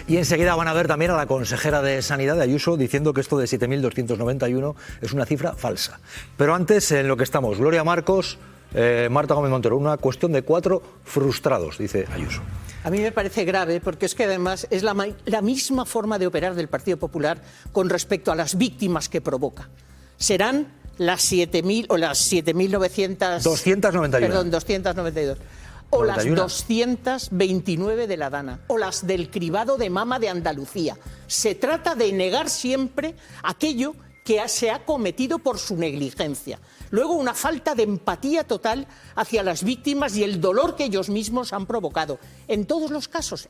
Y enseguida van a ver también a la consejera de Sanidad, de Ayuso, diciendo que esto de 7.291 es una cifra falsa. Pero antes, en lo que estamos, Gloria Marcos, Marta Gómez Montero, una cuestión de 4 frustrados, dice Ayuso. A mí me parece grave porque es que además es la misma forma de operar del Partido Popular con respecto a las víctimas que provoca. Serán las 7.000 o las 7.900... 291. Perdón, 292. O 91. las 229 de la Dana, o las del cribado de mama de Andalucía. Se trata de negar siempre aquello que se ha cometido por su negligencia. Luego, una falta de empatía total hacia las víctimas y el dolor que ellos mismos han provocado. En todos los casos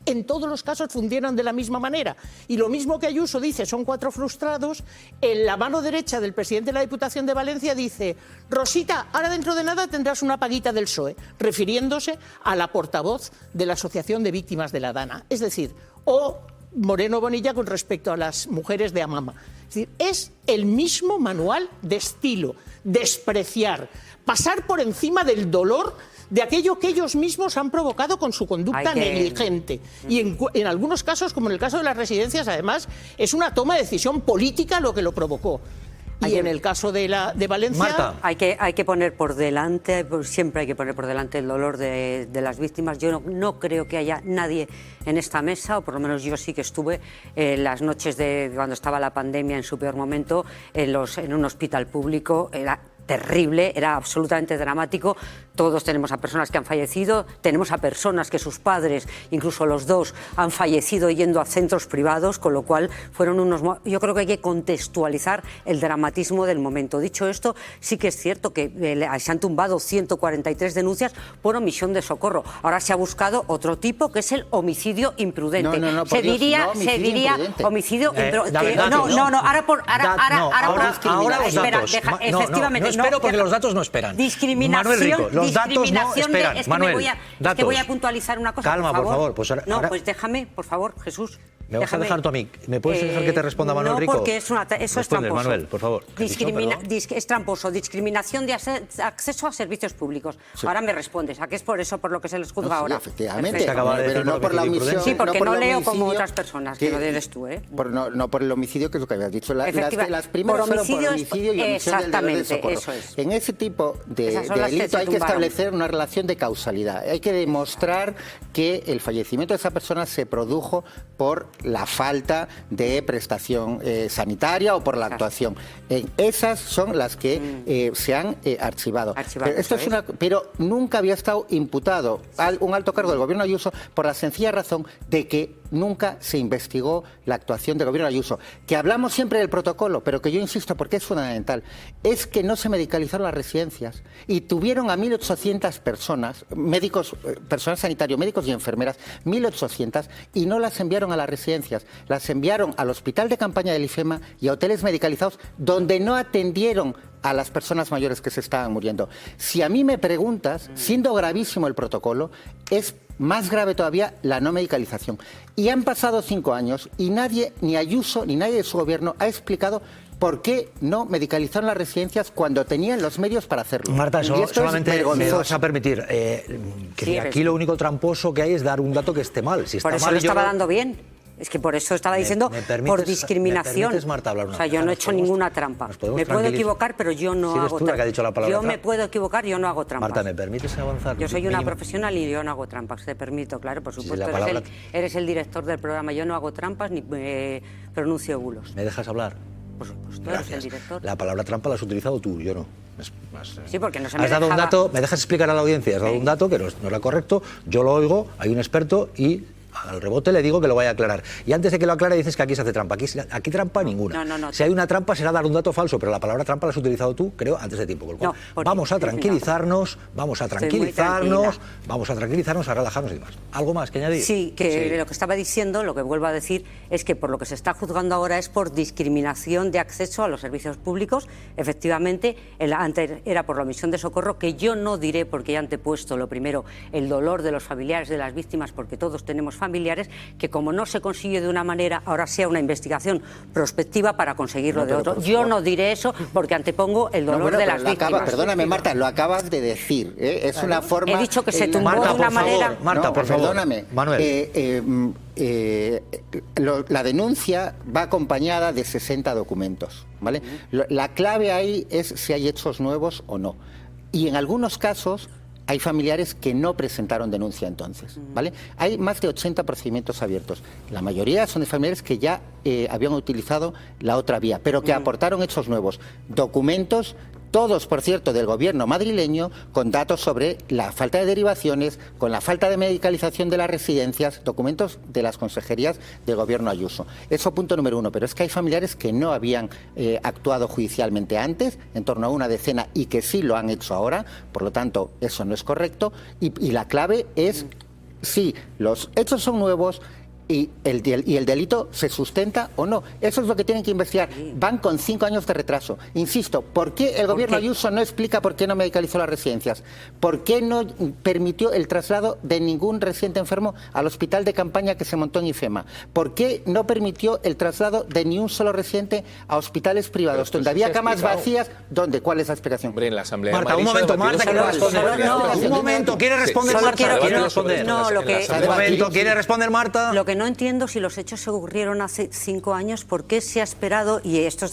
funcionan de la misma manera. Y lo mismo que Ayuso dice, son 4 frustrados, en la mano derecha del presidente de la Diputación de Valencia dice: Rosita, ahora dentro de nada tendrás una paguita del PSOE, refiriéndose a la portavoz de la Asociación de Víctimas de la Dana. Es decir, o Moreno Bonilla con respecto a las mujeres de Amama. Es decir, es el mismo manual de estilo, despreciar, pasar por encima del dolor de aquello que ellos mismos han provocado con su conducta negligente. Y en algunos casos, como en el caso de las residencias, además, es una toma de decisión política lo que lo provocó. Y en el caso de Valencia... Marta. Hay que poner por delante, siempre hay que poner por delante el dolor de las víctimas. Yo no creo que haya nadie en esta mesa, o por lo menos yo sí que estuve las noches de cuando estaba la pandemia en su peor momento, en un hospital público. Era terrible, era absolutamente dramático. Todos tenemos a personas que han fallecido, tenemos a personas que sus padres, incluso los dos, han fallecido yendo a centros privados, con lo cual fueron unos... Yo creo que hay que contextualizar el dramatismo del momento. Dicho esto, sí que es cierto que se han tumbado 143 denuncias por omisión de socorro. Ahora se ha buscado otro tipo, que es el homicidio imprudente. Se diría homicidio imprudente. Ahora los datos. Efectivamente. No espero porque los datos no esperan. Manuel Rico, los datos no esperan. Manuel, es que voy a puntualizar una cosa, calma, por favor. Pues ahora, pues déjame, por favor, Jesús. ¿Me vas a dejar tú a mí? ¿Me puedes dejar que te responda Manuel Rico? No, porque eso es tramposo. Manuel, por favor. Es tramposo. Discriminación de acceso a servicios públicos. Sí. Ahora me respondes. ¿A qué es por eso por lo que se les juzga ahora? Sí, efectivamente. Pero no por la omisión. Sí, porque no leo como otras personas, que lo eres tú, ¿eh? No por el homicidio, que es lo que habías dicho. Las primeras fueron por homicidio y omisión del deber de socorro. Eso es. En ese tipo de delito hay que establecer una relación de causalidad. Hay que demostrar que el fallecimiento de esa persona se produjo por la falta de prestación sanitaria o por la actuación. Esas son las que se han archivado. Pero nunca había estado imputado un alto cargo del gobierno Ayuso por la sencilla razón de que nunca se investigó la actuación del gobierno Ayuso. Que hablamos siempre del protocolo, pero que yo insisto, porque es fundamental, es que no se medicalizaron las residencias y tuvieron a 1.800 personas, médicos, personal sanitario, médicos y enfermeras, 1.800, y no las enviaron a las residencias, las enviaron al hospital de campaña del IFEMA y a hoteles medicalizados donde no atendieron a las personas mayores que se estaban muriendo. Si a mí me preguntas, siendo gravísimo el protocolo, es más grave todavía la no medicalización. Y han pasado 5 años y nadie, ni Ayuso ni nadie de su gobierno, ha explicado por qué no medicalizaron las residencias cuando tenían los medios para hacerlo. Marta, solamente me vas a permitir que aquí lo único tramposo que hay es dar un dato que esté mal. Si está por eso mal, lo estaba dando bien. Es que por eso estaba diciendo por discriminación. Marta, hablar una o sea, yo no he hecho ninguna trampa. Me puedo equivocar, pero yo no hago trampas. Yo me puedo equivocar, yo no hago trampas. Marta, ¿me permites avanzar? Yo soy una profesional y yo no hago trampas. Te permito, claro, por supuesto. Eres el director del programa. Yo no hago trampas ni pronuncio bulos. ¿Me dejas hablar? Por supuesto, eres el director. La palabra trampa la has utilizado tú, yo no. Sí, porque no se me has dado un dato, me dejas explicar a la audiencia, has dado un dato que no era correcto, yo lo oigo, hay un experto y al rebote le digo que lo vaya a aclarar. Y antes de que lo aclare dices que aquí se hace trampa. Aquí trampa ninguna. No, si hay una trampa será dar un dato falso, pero la palabra trampa la has utilizado tú, creo, antes de tiempo. Vamos a tranquilizarnos, a relajarnos y demás. ¿Algo más que añadir? Sí, lo que estaba diciendo, lo que vuelvo a decir, es que por lo que se está juzgando ahora es por discriminación de acceso a los servicios públicos. Efectivamente, antes era por la omisión de socorro, que yo no diré, porque ya antepuesto lo primero, el dolor de los familiares de las víctimas, porque todos tenemos familiares, familiares que, como no se consiguió de una manera, ahora sea una investigación prospectiva para conseguirlo de otro. Yo no diré eso porque antepongo el dolor de las víctimas. Perdóname, Marta, lo acabas de decir. Es una forma... He dicho que se tumbó de una manera... Marta, por favor. Perdóname. Manuel. La denuncia va acompañada de 60 documentos, ¿vale? La clave ahí es si hay hechos nuevos o no. Y en algunos casos hay familiares que no presentaron denuncia entonces, ¿vale? Hay más de 80 procedimientos abiertos. La mayoría son de familiares que ya habían utilizado la otra vía, pero que aportaron hechos nuevos. Documentos, todos, por cierto, del gobierno madrileño, con datos sobre la falta de derivaciones, con la falta de medicalización de las residencias, documentos de las consejerías del gobierno Ayuso. Eso punto número uno, pero es que hay familiares que no habían actuado judicialmente antes, en torno a una decena, y que sí lo han hecho ahora, por lo tanto, eso no es correcto, y la clave es si los hechos son nuevos y el delito se sustenta o no. Eso es lo que tienen que investigar. Van con 5 años de retraso. Insisto, ¿por qué el gobierno Ayuso no explica por qué no medicalizó las residencias? ¿Por qué no permitió el traslado de ningún residente enfermo al hospital de campaña que se montó en IFEMA? ¿Por qué no permitió el traslado de ni un solo residente a hospitales privados donde había camas vacías? ¿Dónde? ¿Cuál es la explicación? Hombre, en la Asamblea Marta, un momento, Marta, quiere responder. Un momento, ¿quiere responder Marta? ¿Quiere responder? No, lo que... Un momento, ¿quiere responder Marta? Lo que no entiendo, si los hechos se ocurrieron hace 5 años, ¿por qué se ha esperado, y estos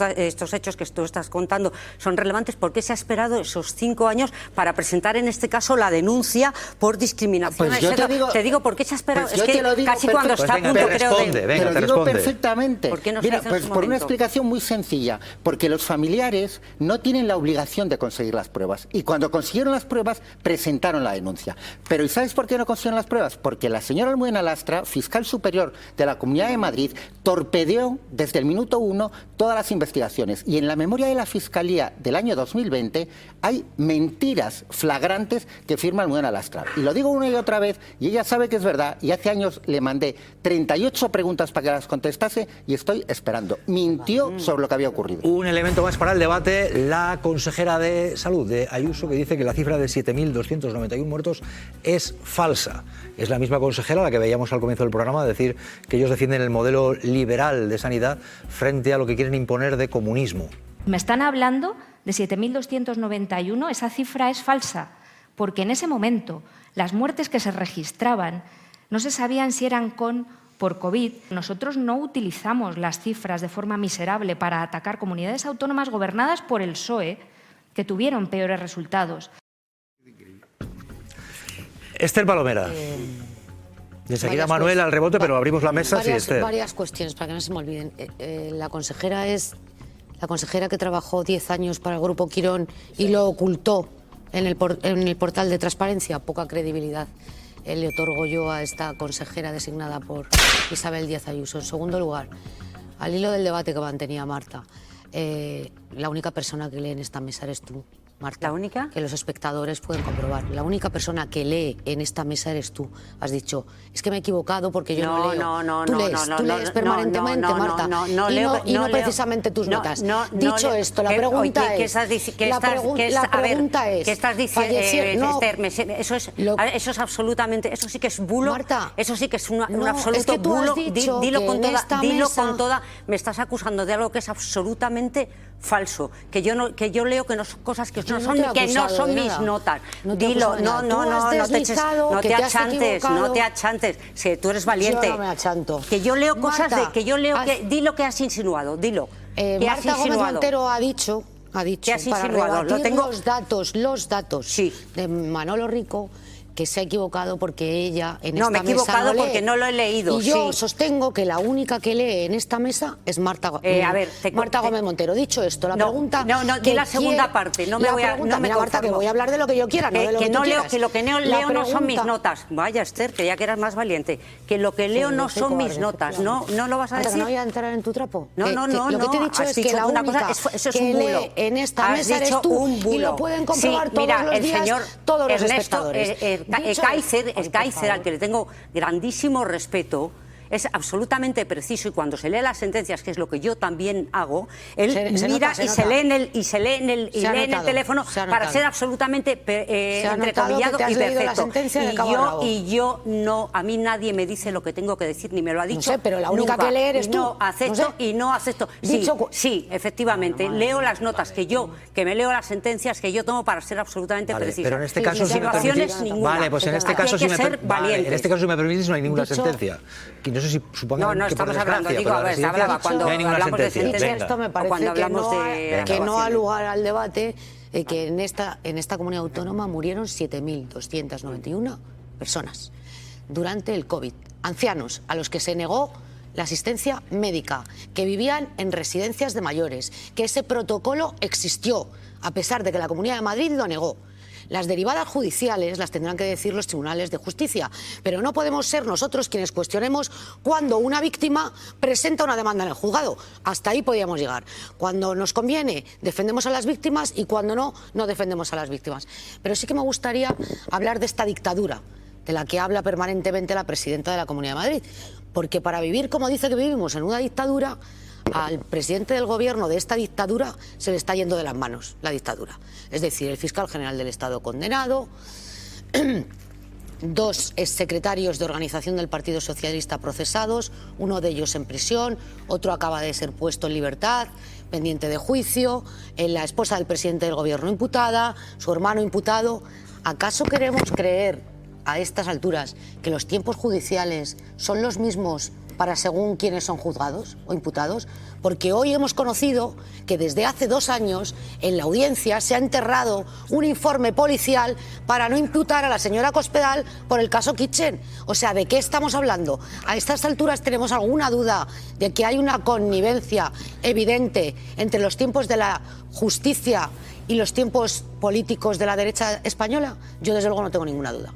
hechos que tú estás contando son relevantes, por qué se ha esperado esos 5 años para presentar en este caso la denuncia por discriminación? Pues yo te digo, ¿por qué se ha esperado? Pues es que casi cuando está a punto, creo de... Venga, te digo perfectamente. ¿Por qué no se Mira, hizo en pues su por una momento? explicación muy sencilla, porque los familiares no tienen la obligación de conseguir las pruebas, y cuando consiguieron las pruebas presentaron la denuncia. Pero ¿y sabes por qué no consiguieron las pruebas? Porque la señora Almudena Lastra, fiscal superior de la Comunidad de Madrid, torpedeó desde el minuto 1 todas las investigaciones, y en la memoria de la Fiscalía del año 2020 hay mentiras flagrantes que firma Almudena Lastra. Y lo digo una y otra vez, y ella sabe que es verdad, y hace años le mandé 38 preguntas para que las contestase y estoy esperando. Mintió sobre lo que había ocurrido. Un elemento más para el debate, la consejera de Salud de Ayuso, que dice que la cifra de 7.291 muertos es falsa. Es la misma consejera a la que veíamos al comienzo del programa decir que ellos defienden el modelo liberal de sanidad frente a lo que quieren imponer de comunismo. Me están hablando de 7.291, esa cifra es falsa, porque en ese momento las muertes que se registraban no se sabían si eran por COVID. Nosotros no utilizamos las cifras de forma miserable para atacar comunidades autónomas gobernadas por el PSOE, que tuvieron peores resultados. Esther Palomera. Y enseguida Manuel al rebote, pero abrimos la mesa. Varias cuestiones, para que no se me olviden. La consejera es la consejera que trabajó 10 años para el Grupo Quirón y lo ocultó en el portal de transparencia. Poca credibilidad le otorgo yo a esta consejera designada por Isabel Díaz Ayuso. En segundo lugar, al hilo del debate que mantenía Marta, la única persona que lee en esta mesa eres tú, Marta. ¿La única? Que los espectadores pueden comprobar. La única persona que lee en esta mesa eres tú. Has dicho, es que me he equivocado porque yo no leo. Tú lees permanentemente, Marta. Y no precisamente tus notas. Dicho esto, la pregunta es... ¿Qué estás diciendo, Esther? Eso es absolutamente... Eso sí que es bulo. Marta, eso sí que es un absoluto bulo. Dilo con toda... Me estás acusando de algo que es absolutamente falso. Que yo leo que no son cosas que no son mis notas. Dilo, no te achantes. Si tú eres valiente. Yo no me achanto. Que yo leo cosas di lo que has insinuado, dilo. Marta Gómez Montero ha dicho para rebatir los datos de Manolo Rico, que se ha equivocado porque ella en esta mesa no me he equivocado porque no lo he leído. Y yo sostengo que la única que lee en esta mesa es Marta Gómez Montero. Dicho esto, la pregunta... di la segunda parte. No me voy a... Mira, Marta, que voy a hablar de lo que yo quiera, no de lo que tú quieras. Que lo que leo no son mis notas. Vaya, Esther, creía que eras más valiente. Que lo que leo no son mis notas. ¿No lo vas a decir? ¿No voy a entrar en tu trapo? No. Lo que te he dicho es que la única que lee en esta mesa eres tú. Y lo pueden comprobar todos los días todos los espectadores. Kaiser, al que le tengo grandísimo respeto, es absolutamente preciso y cuando se lee las sentencias, que es lo que yo también hago, él mira y se lee en el teléfono para ser absolutamente entrecomillado y perfecto. Y yo no, a mí nadie me dice lo que tengo que decir ni me lo ha dicho. No sé, pero la única que leer es tú. No acepto y no acepto. Sí, efectivamente, leo las notas que me leo las sentencias que yo tomo para ser absolutamente preciso. Pero en este caso, si me permitís, vale, pues en este caso, si me permitís, no hay ninguna sentencia. No sé si supongan no estamos hablando, digo, a ver, hablaba cuando hablamos de sentencia. Esto me parece que no ha lugar al debate, que en esta comunidad autónoma murieron 7.291 personas durante el COVID. Ancianos a los que se negó la asistencia médica, que vivían en residencias de mayores, que ese protocolo existió, a pesar de que la Comunidad de Madrid lo negó. Las derivadas judiciales las tendrán que decir los tribunales de justicia, pero no podemos ser nosotros quienes cuestionemos cuando una víctima presenta una demanda en el juzgado. Hasta ahí podíamos llegar. Cuando nos conviene, defendemos a las víctimas y cuando no, no defendemos a las víctimas. Pero sí que me gustaría hablar de esta dictadura de la que habla permanentemente la presidenta de la Comunidad de Madrid, porque para vivir como dice que vivimos en una dictadura, al presidente del gobierno de esta dictadura se le está yendo de las manos la dictadura. Es decir, el fiscal general del Estado condenado, 2 exsecretarios de organización del Partido Socialista procesados, uno de ellos en prisión, otro acaba de ser puesto en libertad, pendiente de juicio, la esposa del presidente del gobierno imputada, su hermano imputado. ¿Acaso queremos creer a estas alturas que los tiempos judiciales son los mismos para según quienes son juzgados o imputados? Porque hoy hemos conocido que desde hace 2 años en la audiencia se ha enterrado un informe policial para no imputar a la señora Cospedal por el caso Kitchen. O sea, ¿de qué estamos hablando? A estas alturas tenemos alguna duda de que hay una connivencia evidente entre los tiempos de la justicia y los tiempos políticos de la derecha española. Yo desde luego no tengo ninguna duda.